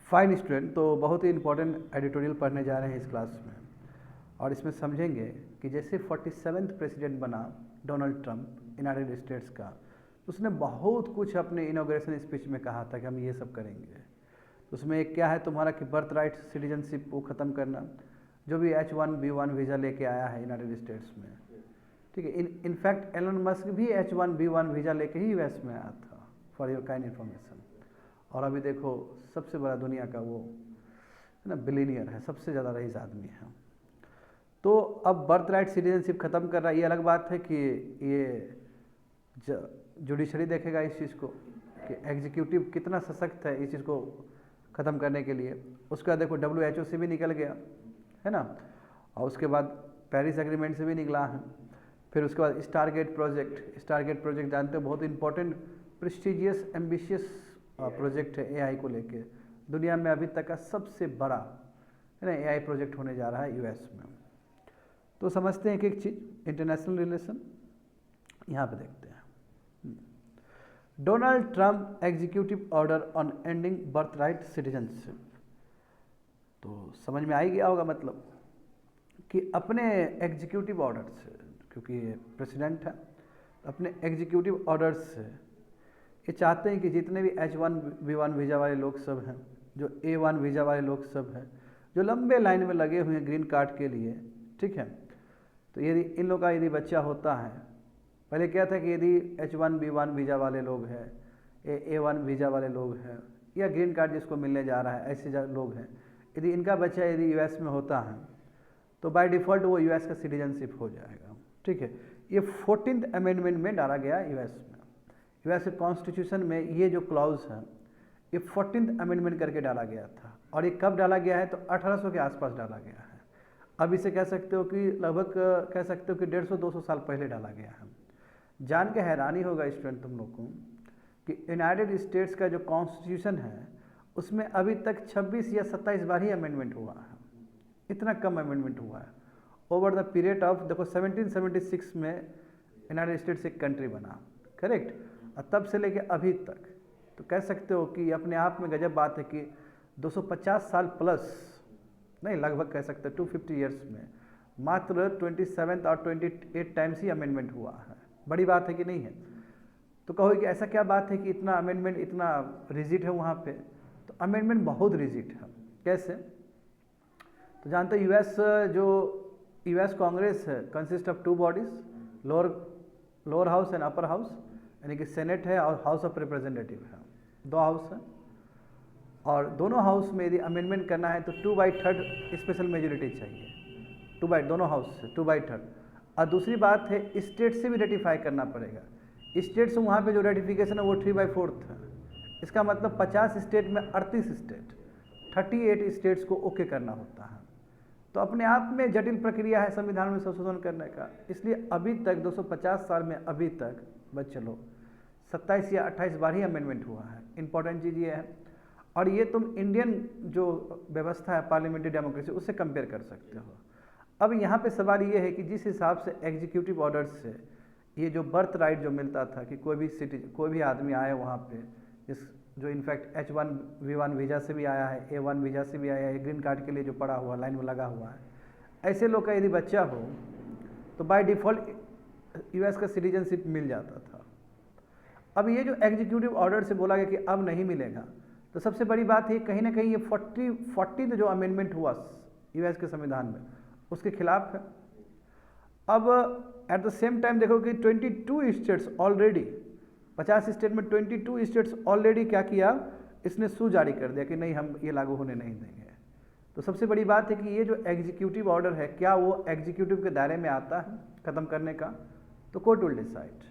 Fine student, तो बहुत ही important editorial पढ़ने जा रहे हैं इस क्लास में। और इसमें समझेंगे कि जैसे 47th प्रेसिडेंट बना डोनाल्ड ट्रंप यूनाइटेड स्टेट्स का, उसने बहुत कुछ अपने इनॉग्रेशन स्पीच में कहा था कि हम ये सब करेंगे। तो उसमें एक क्या है तुम्हारा कि बर्थ राइट सिटीजनशिप को ख़त्म करना, जो भी H1B1 वीज़ा लेके आया है यूनाइटेड स्टेट्स में, ठीक है। इनफैक्ट एलन मस्क भी H1B1 वीज़ा लेके ही यूएस में आया था, फॉर योर काइंड इन्फॉर्मेशन। और अभी देखो सबसे बड़ा दुनिया का वो है ना बिलियनियर है, सबसे ज़्यादा रईस आदमी है। तो अब बर्थ राइट सिटीजनशिप ख़त्म कर रहा है। ये अलग बात है कि ये जुडिशरी देखेगा इस चीज़ को कि एग्जीक्यूटिव कितना सशक्त है इस चीज़ को ख़त्म करने के लिए। उसके बाद देखो WHO से भी निकल गया है ना, और उसके बाद पेरिस एग्रीमेंट से भी निकला है। फिर उसके बाद स्टारगेट प्रोजेक्ट जानते हो, बहुत इंपॉर्टेंट प्रेस्टिजियस एम्बिशियस प्रोजेक्ट है AI को लेके। दुनिया में अभी तक का सबसे बड़ा है ना AI प्रोजेक्ट होने जा रहा है US में। तो समझते हैं कि एक चीज़ इंटरनेशनल रिलेशन यहाँ पे देखते हैं। Donald Trump executive order on ending birth right citizenship. तो समझ में आ ही गया होगा मतलब कि अपने एग्जीक्यूटिव ऑर्डर से, क्योंकि प्रेसिडेंट है, अपने एग्जीक्यूटिव ऑर्डर से ये चाहते हैं कि जितने भी H1B1 वीज़ा वाले लोग सब हैं, जो A1 वीज़ा वाले लोग सब हैं, जो लंबे लाइन में लगे हुए हैं ग्रीन कार्ड के लिए, ठीक है। तो यदि इन लोग का यदि बच्चा होता है, पहले क्या था कि यदि H1B1 वीज़ा वाले लोग हैं, A1 वीज़ा वाले लोग हैं, या ग्रीन कार्ड जिसको मिलने जा रहा है ऐसे लोग हैं, यदि इनका बच्चा यदि US में होता है तो बाय डिफ़ॉल्ट वो US का सिटीजनशिप हो जाएगा, ठीक है। ये 14th अमेंडमेंट में डाला गया US में। US के कॉन्स्टिट्यूशन में ये जो क्लॉज है ये 14th अमेंडमेंट करके डाला गया था। और ये कब डाला गया है तो 1800 के आसपास डाला गया है। अब इसे कह सकते हो कि लगभग कह सकते हो कि 150-200 साल पहले डाला गया है। जान के हैरानी होगा स्टूडेंट तुम लोग को कि यूनाइटेड स्टेट्स का जो कॉन्स्टिट्यूशन है उसमें अभी तक 26 या 27 बार ही अमेंडमेंट हुआ है। इतना कम अमेंडमेंट हुआ है ओवर द पीरियड ऑफ, देखो 1776 में यूनाइटेड स्टेट्स एक कंट्री बना, करेक्ट, और तब से लेके अभी तक। तो कह सकते हो कि अपने आप में गजब बात है कि 250 साल प्लस नहीं, लगभग कह सकते हैं 250 ईयर्स में मात्र 27 और 28 टाइम्स ही अमेंडमेंट हुआ है। बड़ी बात है कि नहीं है? तो कहो कि ऐसा क्या बात है कि इतना अमेंडमेंट इतना रिजिड है वहाँ पे? तो अमेंडमेंट बहुत रिजिड है। कैसे? तो जानते हो US कांग्रेस है consist of 2 bodies, lower house and upper house, यानी कि सेनेट है और हाउस ऑफ रिप्रेजेंटेटिव है, 2 हाउस हैं। और दोनों हाउस में यदि अमेंडमेंट करना है तो 2/3 स्पेशल मेजोरिटी चाहिए, दोनों हाउस से 2/3। और दूसरी बात है स्टेट से भी रेटिफाई करना पड़ेगा। स्टेट से वहाँ पे जो रेटिफिकेशन है वो 3/4 है। इसका मतलब 50 स्टेट में 38 स्टेट, 38 स्टेट्स को ओके करना होता है। तो अपने आप में जटिल प्रक्रिया है संविधान में संशोधन करने का। इसलिए अभी तक 250 साल में अभी तक बच चलो 27 या 28 बार ही अमेंडमेंट हुआ है। इंपॉर्टेंट चीज़ ये है। और ये तुम इंडियन जो व्यवस्था है पार्लियामेंट्री डेमोक्रेसी उससे कंपेयर कर सकते हो। अब यहाँ पे सवाल ये है कि जिस हिसाब से एग्जीक्यूटिव ऑर्डर से ये जो बर्थ राइट जो मिलता था कि कोई भी आदमी आए वहाँ पे, जो इनफैक्ट H1B1 वीज़ा से भी आया है, A1 वीज़ा से भी आया है, ग्रीन कार्ड के लिए जो पड़ा हुआ लाइन में लगा हुआ है, ऐसे लोग का यदि बच्चा हो तो बाय डिफ़ॉल्ट US का सिटीजनशिप मिल जाता था। अब ये जो एग्जीक्यूटिव ऑर्डर से बोला गया कि अब नहीं मिलेगा, तो सबसे बड़ी बात है कहीं ना कहीं ये 40th जो अमेंडमेंट हुआ US के संविधान में उसके खिलाफ है। अब एट द सेम टाइम देखो कि 22 स्टेट्स ऑलरेडी, 50 स्टेट में 22 स्टेट्स ऑलरेडी क्या किया, इसने सू जारी कर दिया कि नहीं हम ये लागू होने नहीं देंगे। तो सबसे बड़ी बात है कि ये जो एग्जीक्यूटिव ऑर्डर है क्या वो एग्जीक्यूटिव के दायरे में आता है ख़त्म करने का? तो कोर्ट विल डिसाइड,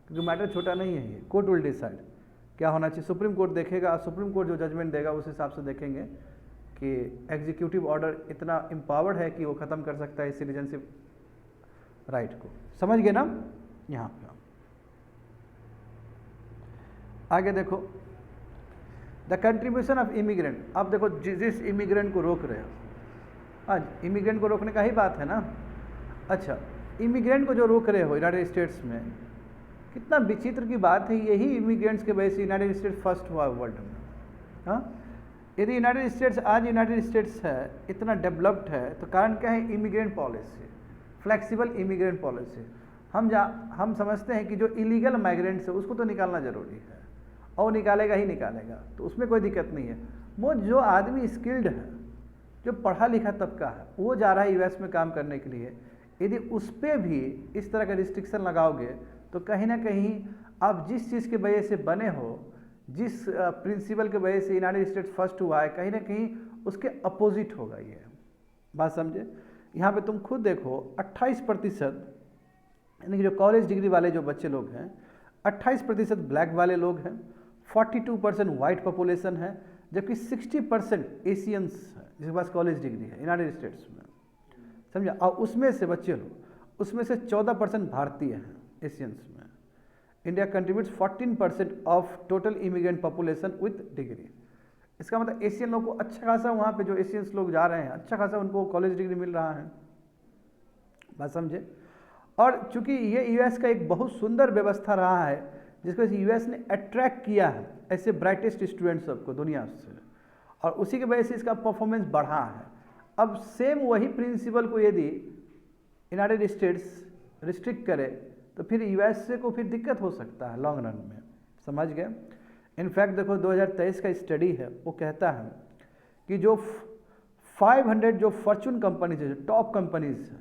क्योंकि मैटर छोटा नहीं है, ये कोर्ट विल डिसाइड क्या होना चाहिए। सुप्रीम कोर्ट देखेगा, सुप्रीम कोर्ट जो जजमेंट देगा उस हिसाब से देखेंगे कि एग्जीक्यूटिव ऑर्डर इतना एम्पावर्ड है कि वो ख़त्म कर सकता है सिटीजनशिप राइट को। समझ गए ना? यहाँ पे आगे देखो द कंट्रीब्यूशन ऑफ इमिग्रेंट। अब देखो जिस इमिग्रेंट को रोक रहे हो, आज इमिग्रेंट को रोकने का ही बात है ना। अच्छा, इमिग्रेंट को जो रोक रहे हो यूनाइटेड स्टेट्स में, कितना विचित्र की बात है, यही इमिग्रेंट्स के वजह से यूनाइटेड स्टेट्स फर्स्ट हुआ वर्ल्ड में। हाँ, यदि यूनाइटेड स्टेट्स आज यूनाइटेड स्टेट्स है, इतना डेवलप्ड है, तो कारण क्या है? Immigrant policy, flexible immigrant policy. हम समझते हैं कि जो इलीगल माइग्रेंट्स है उसको तो निकालना ज़रूरी है, और निकालेगा ही निकालेगा, तो उसमें कोई दिक्कत नहीं है। वो जो आदमी स्किल्ड है, जो पढ़ा लिखा तबका है, वो जा रहा है यूएस में काम करने के लिए, यदि उस पर भी इस तरह का रिस्ट्रिक्शन लगाओगे तो कहीं ना कहीं आप जिस चीज़ के वजह से बने हो, जिस प्रिंसिपल के वजह से यूनाइटेड स्टेट्स फर्स्ट हुआ है, कहीं ना कहीं उसके अपोजिट होगा। ये बात समझे? यहाँ पे तुम खुद देखो 28%, यानी कि जो कॉलेज डिग्री वाले जो बच्चे लोग हैं, 28% ब्लैक वाले लोग हैं, 42% वाइट पॉपुलेशन है, जबकि 60% एशियंस है जिसके पास कॉलेज डिग्री है यूनाइटेड स्टेट्स में, समझा? और उसमें से बच्चे लोग, उसमें से 14% भारतीय हैं एशियंस में। India contributes 14% of total immigrant population with degree. इसका मतलब एशियन लोग को अच्छा खासा, वहाँ पे जो एशियंस लोग जा रहे हैं, अच्छा खासा उनको कॉलेज डिग्री मिल रहा है। बात समझे? और चूंकि ये यूएस का एक बहुत सुंदर व्यवस्था रहा है, जिसको यूएस ने अट्रैक्ट किया है ऐसे ब्राइटेस्ट स्टूडेंट्स सबको दुनिया से, और उसी की वजह से इसका परफॉर्मेंस बढ़ा है। अब सेम वही प्रिंसिपल को यदि यूनाइटेड स्टेट्स रिस्ट्रिक्ट करे तो फिर यूएसए को फिर दिक्कत हो सकता है लॉन्ग रन में, समझ गए? इनफैक्ट देखो 2023 का स्टडी है, वो कहता है कि जो 500 जो फॉर्चून कंपनीज है, जो टॉप कंपनीज है,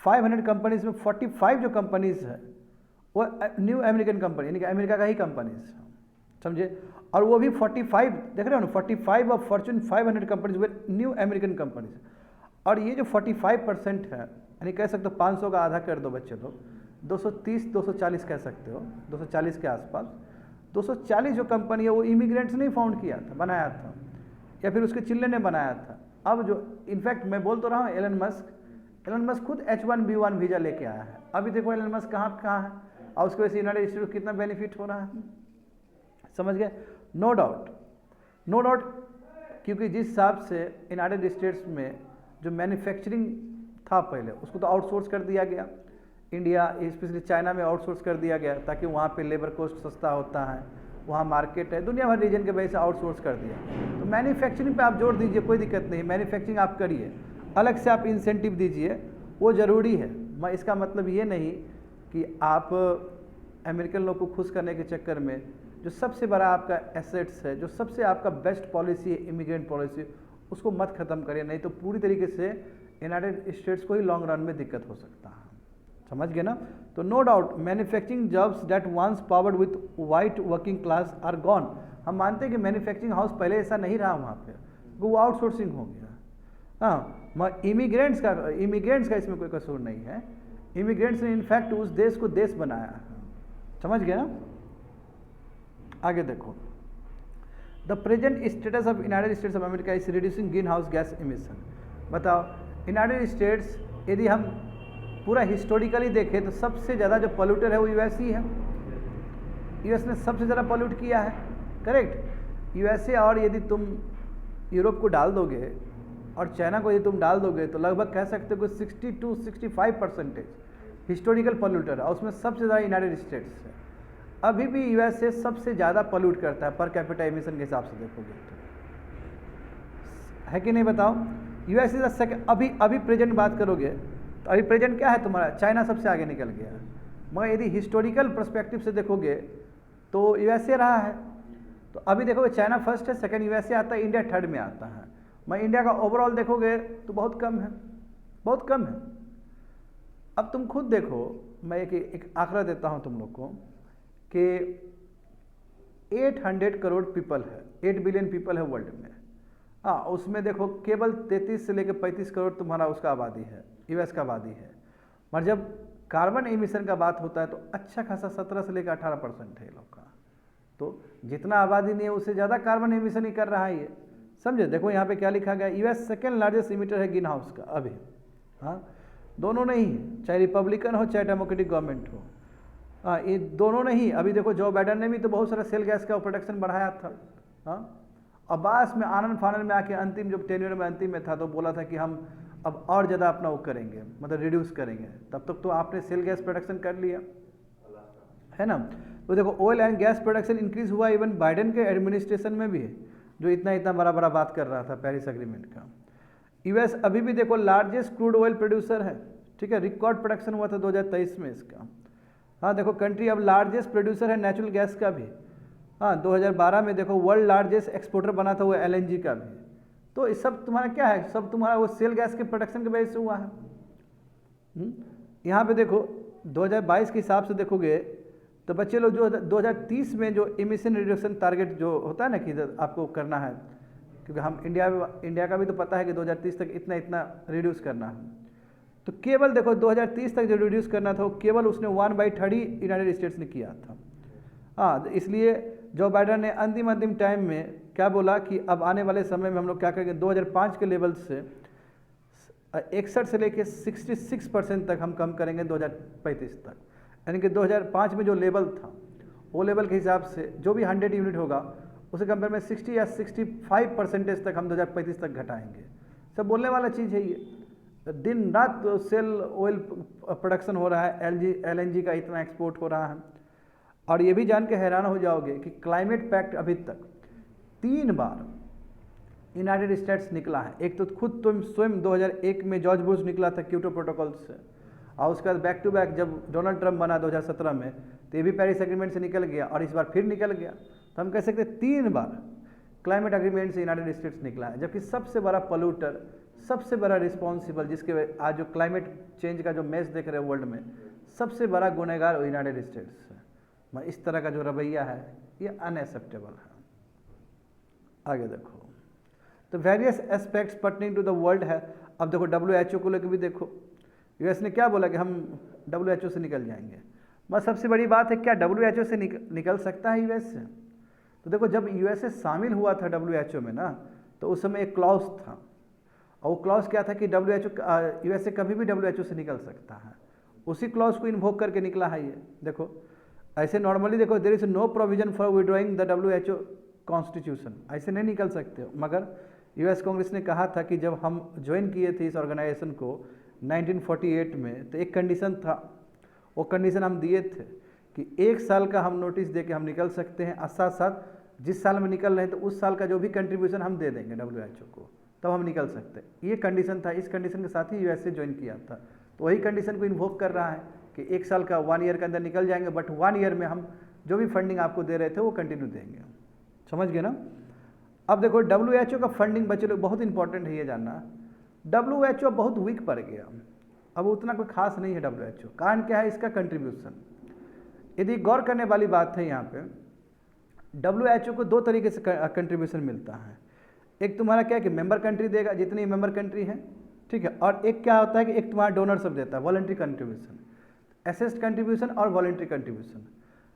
500 कंपनीज में 45 जो कंपनीज है वो न्यू अमेरिकन कंपनी, यानी कि अमेरिका का ही कंपनीज है, समझे? और वो भी 45, देख रहे हो ना, 45 of Fortune 500 companies way new American companies. और ये जो 45% है, यानी कह सकते हो 500 का आधा कर दो बच्चे लोग, 230-240 कह सकते हो, 240 के आसपास। 240 जो कंपनी है वो इमिग्रेंट्स ने फाउंड किया था, बनाया था, या फिर उसके चिल्ड्रन ने बनाया था। अब जो इनफैक्ट मैं बोल तो रहा हूँ, एलन मस्क खुद H1B1 वीज़ा लेके आया है। अभी देखो एलन मस्क कहाँ है, और उसकी वजह से यूनाइटेड स्टेट्स को कितना बेनिफिट हो रहा है, समझ गए? नो डाउट, क्योंकि जिस हिसाब से यूनाइटेड स्टेट्स में जो मैन्युफैक्चरिंग था पहले, उसको तो आउटसोर्स कर दिया गया। इंडिया स्पेशली चाइना में आउटसोर्स कर दिया गया, ताकि वहाँ पे लेबर कॉस्ट सस्ता होता है, वहाँ मार्केट है, दुनिया भर रीजन के वजह से आउटसोर्स कर दिया। तो मैन्युफैक्चरिंग पे आप जोर दीजिए, कोई दिक्कत नहीं, मैन्युफैक्चरिंग आप करिए, अलग से आप इंसेंटिव दीजिए, वो ज़रूरी है। मैं इसका मतलब ये नहीं कि आप अमेरिकन लोग को खुश करने के चक्कर में जो सबसे बड़ा आपका एसेट्स है, जो सबसे आपका बेस्ट पॉलिसी है इमिग्रेंट पॉलिसी, उसको मत ख़त्म करिए, नहीं तो पूरी तरीके से यूनाइटेड स्टेट्स को ही लॉन्ग रन में दिक्कत हो सकता है, समझ गए ना? तो no doubt manufacturing jobs that once powered with white working class are gone. हम मानते हैं कि मैन्युफैक्चरिंग हाउस पहले ऐसा नहीं रहा वहाँ पे, वो आउटसोर्सिंग हो गया। हाँ, इमिग्रेंट्स का इसमें कोई कसूर नहीं है। इमिग्रेंट्स ने इनफैक्ट उस देश को देश बनाया, समझ गए ना? आगे देखो, the present status of United states of America is reducing green house gas emission. बताओ, यूनाइटेड स्टेट्स यदि हम पूरा हिस्टोरिकली देखें तो सबसे ज़्यादा जो पोल्यूटर है वो यूएस ही है। यूएस ने सबसे ज़्यादा पोल्यूट किया है, करेक्ट? यूएसए, और यदि तुम यूरोप को डाल दोगे और चाइना को यदि तुम डाल दोगे तो लगभग कह सकते हो कि 60-65% हिस्टोरिकल पोल्यूटर है, और उसमें सबसे ज़्यादा यूनाइटेड स्टेट्स है। अभी भी यूएसए सबसे ज़्यादा पोल्यूट करता है पर कैपिटा एमिशन के हिसाब से देखोगे तो, है कि नहीं? बताओ, यूएसए द सेकंड। अभी प्रेजेंट बात करोगे तो अभी प्रेजेंट क्या है तुम्हारा? चाइना सबसे आगे निकल गया है, मगर यदि हिस्टोरिकल पर्सपेक्टिव से देखोगे तो यूएसए रहा है। तो अभी देखोगे चाइना फर्स्ट है, सेकंड यूएसए आता है, इंडिया थर्ड में आता है। मैं इंडिया का ओवरऑल देखोगे तो बहुत कम है, बहुत कम है। अब तुम खुद देखो, मैं एक आंकड़ा देता हूँ तुम लोग को कि 800 करोड़ पीपल है, 8 बिलियन पीपल है वर्ल्ड में। हाँ, उसमें देखो केवल 33 से लेकर 35 करोड़ तुम्हारा उसका आबादी है, यूएस का आबादी है। मगर जब कार्बन एमिशन का बात होता है तो अच्छा खासा 17 से लेकर 18% है लोग का। तो जितना आबादी नहीं है उससे ज़्यादा कार्बन एमिशन ही कर रहा है ये, समझे? देखो यहाँ पे क्या लिखा गया, यूएस सेकेंड लार्जेस्ट इमिटर है ग्रीन हाउस का अभी। हाँ, दोनों नहीं, चाहे रिपब्लिकन हो चाहे डेमोक्रेटिक गवर्नमेंट हो, हाँ, ये दोनों नहीं। अभी देखो जो बाइडन ने भी तो बहुत सारा सेल गैस का प्रोडक्शन बढ़ाया था। हाँ, अब्बास में आनंद फानन में आके अंतिम जब टेन्योर में अंतिम में था तो बोला था कि हम अब और ज़्यादा अपना वो करेंगे, मतलब रिड्यूस करेंगे। तब तक तो आपने सेल गैस प्रोडक्शन कर लिया है ना। तो देखो oil and gas production increase हुआ इवन बाइडन के एडमिनिस्ट्रेशन में भी है। जो इतना इतना बड़ा बड़ा बात कर रहा था पेरिस एग्रीमेंट का। यूएस अभी भी देखो लार्जेस्ट क्रूड ऑयल प्रोड्यूसर है, ठीक है, रिकॉर्ड प्रोडक्शन हुआ था 2023 में इसका। हाँ देखो कंट्री अब लार्जेस्ट प्रोड्यूसर है नेचुरल गैस का भी। हाँ 2012 में देखो वर्ल्ड लार्जेस्ट एक्सपोर्टर बना था वो एलएनजी का भी। तो इस सब तुम्हारा क्या है, सब तुम्हारा वो सेल गैस के प्रोडक्शन के वजह से हुआ है। यहाँ पे देखो 2022 के हिसाब से देखोगे तो बच्चे लोग जो 2030 में जो इमिशन रिडक्शन टारगेट जो होता है ना कि आपको करना है, क्योंकि हम इंडिया का भी तो पता है कि 2030 तक इतना इतना रिड्यूस करना है, तो केवल देखो 2030 तक जो रिड्यूस करना था वो केवल उसने 1/3 यूनाइटेड स्टेट्स ने किया था। हाँ इसलिए जो बाइडन ने अंतिम टाइम में क्या बोला कि अब आने वाले समय में हम लोग क्या करेंगे, 2005 के लेवल से 61 से लेकर 66% तक हम कम करेंगे 2035 तक। यानी कि 2005 में जो लेवल था वो लेवल के हिसाब से जो भी 100 यूनिट होगा उसे कंपेयर में 60 या 65% तक हम 2035 तक घटाएंगे। सब बोलने वाला चीज़ है ये। दिन रात सेल ऑयल प्रोडक्शन हो रहा है, एलएनजी का इतना एक्सपोर्ट हो रहा है। और ये भी जान के हैरान हो जाओगे कि क्लाइमेट पैक्ट अभी तक 3 बार यूनाइटेड स्टेट्स निकला है। एक तो खुद तुम स्वयं 2001 में जॉर्ज बुश निकला था क्योटो प्रोटोकॉल से, और उसके बाद बैक टू बैक जब डोनाल्ड ट्रंप बना 2017 में तो ये भी पेरिस एग्रीमेंट से निकल गया और इस बार फिर निकल गया। तो हम कह सकते हैं 3 बार क्लाइमेट एग्रीमेंट से यूनाइटेड स्टेट्स निकला है, जबकि सबसे बड़ा पोल्यूटर, सबसे बड़ा रिस्पॉन्सिबल, जिसके आज जो क्लाइमेट चेंज का जो मैच देख रहे हैं वर्ल्ड में, सबसे बड़ा गुनहगार यूनाइटेड स्टेट्स है। इस तरह का जो रवैया है ये अनएक्सेप्टेबल है। आगे देखो तो various aspects pertaining to the world है। अब देखो WHO को लेकर भी देखो, यूएस ने क्या बोला कि हम WHO से निकल जाएंगे। बस सबसे बड़ी बात है क्या WHO से निकल सकता है यूएस से? तो देखो जब यूएसए शामिल हुआ था WHO में ना, तो उस समय एक क्लॉज था, और वो क्लॉज क्या था कि यूएसए कभी भी WHO से निकल सकता है। उसी क्लॉज को इन्वोक करके निकला है ये। देखो ऐसे नॉर्मली देखो there is no provision for withdrawing the WHO constitution, ऐसे नहीं निकल सकते हो। मगर यूएस कांग्रेस ने कहा था कि जब हम ज्वाइन किए थे इस ऑर्गेनाइजेशन को 1948 में, तो एक कंडीशन था, वो कंडीशन हम दिए थे कि 1 साल का हम नोटिस दे के हम निकल सकते हैं, और साथ साथ जिस साल में निकल रहे हैं तो उस साल का जो भी कंट्रीब्यूशन हम दे देंगे WHO को, तब हम निकल सकते हैं। ये कंडीशन था, इस कंडीशन के साथ ही यूएसए ज्वाइन किया था। तो वही कंडीशन को इन्वोक कर रहा है कि 1 साल का 1 ईयर के अंदर निकल जाएंगे, बट 1 ईयर में हम जो भी फंडिंग आपको दे रहे थे वो कंटिन्यू देंगे। समझ गए ना? अब देखो WHO का फंडिंग बच्चे लोग बहुत इंपॉर्टेंट है ये जानना। WHO बहुत वीक पड़ गया, अब उतना कोई खास नहीं है WHO। कारण क्या है? इसका कंट्रीब्यूशन। यदि गौर करने वाली बात है यहाँ पे, WHO को 2 तरीके से कंट्रीब्यूशन मिलता है। एक तुम्हारा क्या है कि मेंबर कंट्री देगा, जितनी मेंबर कंट्री है, ठीक है, और एक क्या होता है कि एक तुम्हारा डोनर सब देता है, वॉलंटरी कंट्रीब्यूशन, असेस्ड कंट्रीब्यूशन और वॉलंटरी कंट्रीब्यूशन।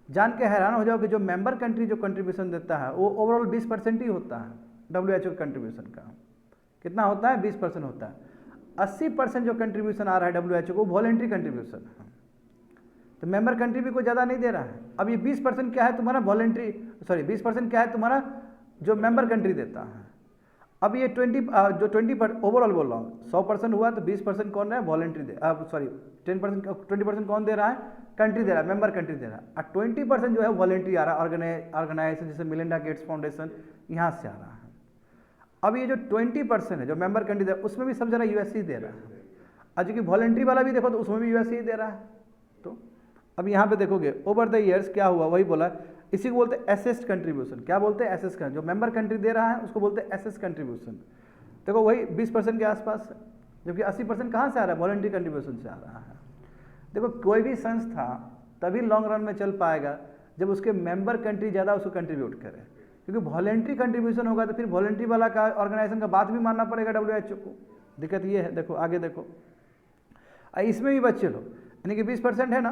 जान के हैरान हो जाओ कि जो मेंबर कंट्री जो कंट्रीब्यूशन देता है वो ओवरऑल 20% ही होता है WHO कंट्रीब्यूशन का। कितना होता है? 20% होता है। 80% जो कंट्रीब्यूशन आ रहा है WHO को वॉलंटरी कंट्रीब्यूशन है, तो मेंबर कंट्री भी कोई ज़्यादा नहीं दे रहा है। अब ये 20% क्या है तुम्हारा वॉलंटरी, 20% क्या है तुम्हारा जो मेंबर कंट्री देता है। अब ये 20% ओवरऑल बोल रहा हूँ, 100% हुआ तो 20% कौन रहा है? वॉलंटरी दे, 20% कौन दे रहा है? कंट्री दे रहा है, मेंबर कंट्री दे रहा है, और 20% जो है वॉलंटरी आ रहा है, ऑर्गेनाइजेशन जैसे मिलिंडा गेट्स फाउंडेशन यहाँ से आ रहा है। अब ये जो 20% है जो मेंबर कंट्री दे रहा है उसमें भी सब जरा यूएस ही दे रहा है, और जो कि वॉलंटरी वाला भी देखो तो उसमें भी यूएस ही दे रहा है। तो अब यहाँ पे देखोगे ओवर द ईयर्स क्या हुआ, वही बोला, इसी को बोलते हैं असेस्ड कंट्रीब्यूशन। क्या बोलते हैं? असेस्ड। जो मेंबर कंट्री दे रहा है उसको बोलते हैं असेस्ड कंट्रीब्यूशन। देखो वही 20% के आसपास है, जबकि 80% कहाँ से आ रहा है? वॉलंटरी कंट्रीब्यूशन से आ रहा है। देखो कोई भी संस्था तभी लॉन्ग रन में चल पाएगा जब उसके मेंबर कंट्री ज़्यादा उसको कंट्रीब्यूट करे, क्योंकि वॉलंटरी कंट्रीब्यूशन होगा तो फिर वॉलंटरी वाला का ऑर्गेनाइजेशन का बात भी मानना पड़ेगा WHO को। दिक्कत ये है। देखो आगे देखो, इसमें भी बच्चे लो, यानी कि 20% है ना,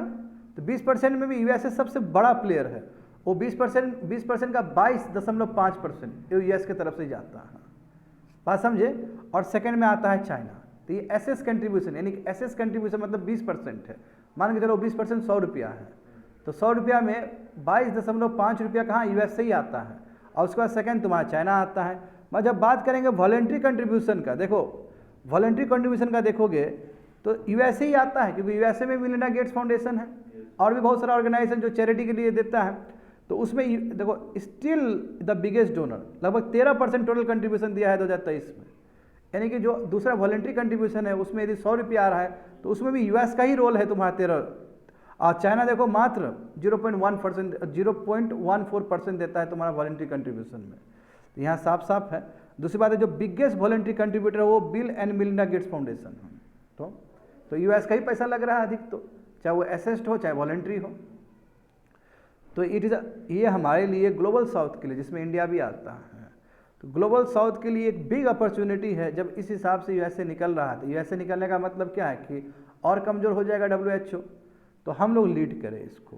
तो 20% में भी यूएसए सबसे बड़ा प्लेयर है। वो 20% का 22.5% यूएस की तरफ से जाता है, बात समझे। और सेकंड में आता है चाइना। तो ये एसएस कंट्रीब्यूशन, यानी कि एसएस कंट्रीब्यूशन मतलब 20% है। मान के चलो 20% 100 रुपया है, तो 100 रुपया में 22.5 रुपया कहाँ? यूएस से ही आता है, और उसके बाद सेकंड तुम्हारा चाइना आता है। मैं जब बात करेंगे वॉलंटरी कंट्रीब्यूशन का, देखो वॉलंटरी कंट्रीब्यूशन का देखोगे तो यूएसए ही आता है, क्योंकि यूएसए में मिलिंडा गेट्स फाउंडेशन है और भी बहुत सारा ऑर्गेनाइजेशन जो चैरिटी के लिए देता है। तो उसमें देखो स्टिल द बिगेस्ट डोनर, लगभग 13% टोटल कंट्रीब्यूशन दिया है 2023 में। यानी कि जो दूसरा वॉलेंट्री कंट्रीब्यूशन है उसमें यदि 100 रुपया आ रहा है तो उसमें भी यूएस का ही रोल है तुम्हारा 13। और चाइना देखो मात्र 0.14% देता है तुम्हारा वॉलेंट्री कंट्रीब्यूशन में। तो यहाँ साफ साफ है। दूसरी बात है जो बिगेस्ट वॉलेंट्री कंट्रीब्यूटर है वो bill and Melinda Gates foundation है। तो यूएस का ही पैसा लग रहा है अधिक, तो चाहे वो एसेस्ट हो चाहे वॉलेंट्री हो। तो ये हमारे लिए ग्लोबल साउथ के लिए, जिसमें इंडिया भी आता है, तो ग्लोबल साउथ के लिए एक बिग अपॉर्चुनिटी है। जब इस हिसाब से यूएसए निकल रहा है तो यूएसए निकलने का मतलब क्या है कि और कमज़ोर हो जाएगा WHO, तो हम लोग लीड करें इसको,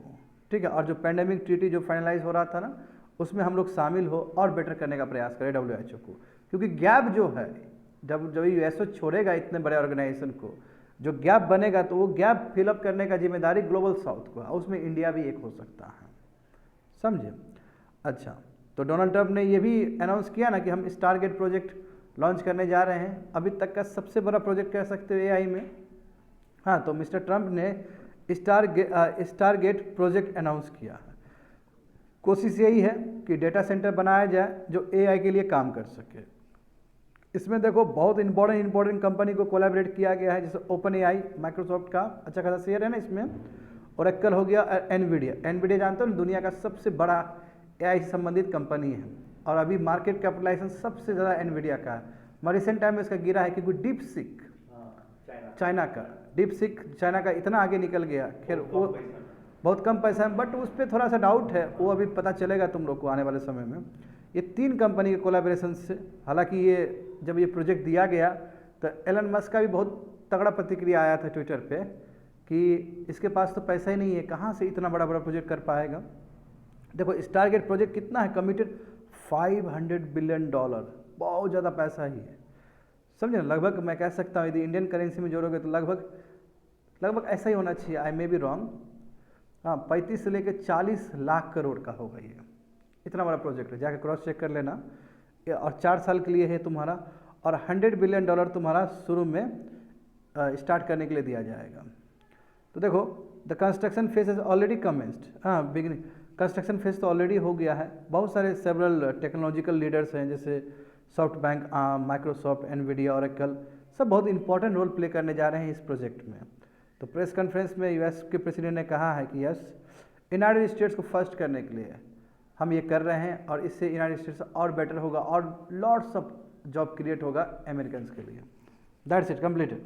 ठीक है। और जो पैंडेमिक ट्रीटी जो फाइनलाइज हो रहा था ना, उसमें हम लोग शामिल हो और बेटर करने का प्रयास करें WHO को, क्योंकि गैप जो है जब यूएसए छोड़ेगा इतने बड़े ऑर्गेनाइजेशन को, जो गैप बनेगा तो वो गैप फिलअप करने का जिम्मेदारी ग्लोबल साउथ को है, उसमें इंडिया भी एक हो सकता है, समझे। अच्छा, तो डोनाल्ड ट्रंप ने ये भी अनाउंस किया ना कि हम स्टारगेट प्रोजेक्ट लॉन्च करने जा रहे हैं, अभी तक का सबसे बड़ा प्रोजेक्ट कह सकते हो AI में। हाँ, तो मिस्टर ट्रंप ने स्टारगेट प्रोजेक्ट अनाउंस किया है। कोशिश यही है कि डेटा सेंटर बनाया जाए जो AI के लिए काम कर सके। इसमें देखो बहुत इंपॉर्टेंट कंपनी को कोलैबोरेट किया गया है, जैसे OpenAI, माइक्रोसॉफ्ट का अच्छा खासा शेयर है ना इसमें। ओरेकल हो गया, एनवीडिया जानते हो ना, दुनिया का सबसे बड़ा AI से संबंधित कंपनी है, और अभी मार्केट कैपिटलाइजेशन सबसे ज़्यादा एनवीडिया का है। मगर रिसेंट टाइम में इसका गिरा है क्योंकि डीपसीक चाइना का इतना आगे निकल गया। खैर वो बहुत कम पैसा है, बट उस पर थोड़ा सा डाउट है, वो अभी पता चलेगा तुम लोग को आने वाले समय में। ये 3 कंपनी के कोलैबोरेशन से, हालांकि ये जब ये प्रोजेक्ट दिया गया तो एलन मस्क का भी बहुत तगड़ा प्रतिक्रिया आया था ट्विटर पे कि इसके पास तो पैसा ही नहीं है, कहाँ से इतना बड़ा प्रोजेक्ट कर पाएगा। देखो स्टारगेट प्रोजेक्ट कितना है कमिटेड, $500 बिलियन, बहुत ज़्यादा पैसा ही है, समझे ना। लगभग मैं कह सकता हूँ यदि इंडियन करेंसी में जोड़ोगे तो लगभग ऐसा ही होना चाहिए, आई मे बी रॉन्ग। हाँ, 35 से लेकर 40 लाख करोड़ का होगा ये, इतना बड़ा प्रोजेक्ट है, जाके क्रॉस चेक कर लेना। और 4 साल के लिए है तुम्हारा, और $100 बिलियन तुम्हारा शुरू में स्टार्ट करने के लिए दिया जाएगा। तो देखो the construction phase is already commenced. हाँ, बिगिनिंग कंस्ट्रक्शन फेज तो ऑलरेडी हो गया है। बहुत सारे सेवरल टेक्नोलॉजिकल लीडर्स हैं, जैसे soft bank, Microsoft, Nvidia, Oracle, सब बहुत इंपॉर्टेंट रोल प्ले करने जा रहे हैं इस प्रोजेक्ट में। तो प्रेस कॉन्फ्रेंस में यूएस के प्रेसिडेंट ने कहा है कि यस, यूनाइटेड स्टेट्स को फर्स्ट करने के लिए हम ये कर रहे हैं, और इससे यूनाइटेड स्टेट्स और बेटर होगा और लॉट्स ऑफ जॉब क्रिएट होगा अमेरिकन्स के लिए। That's it, completed.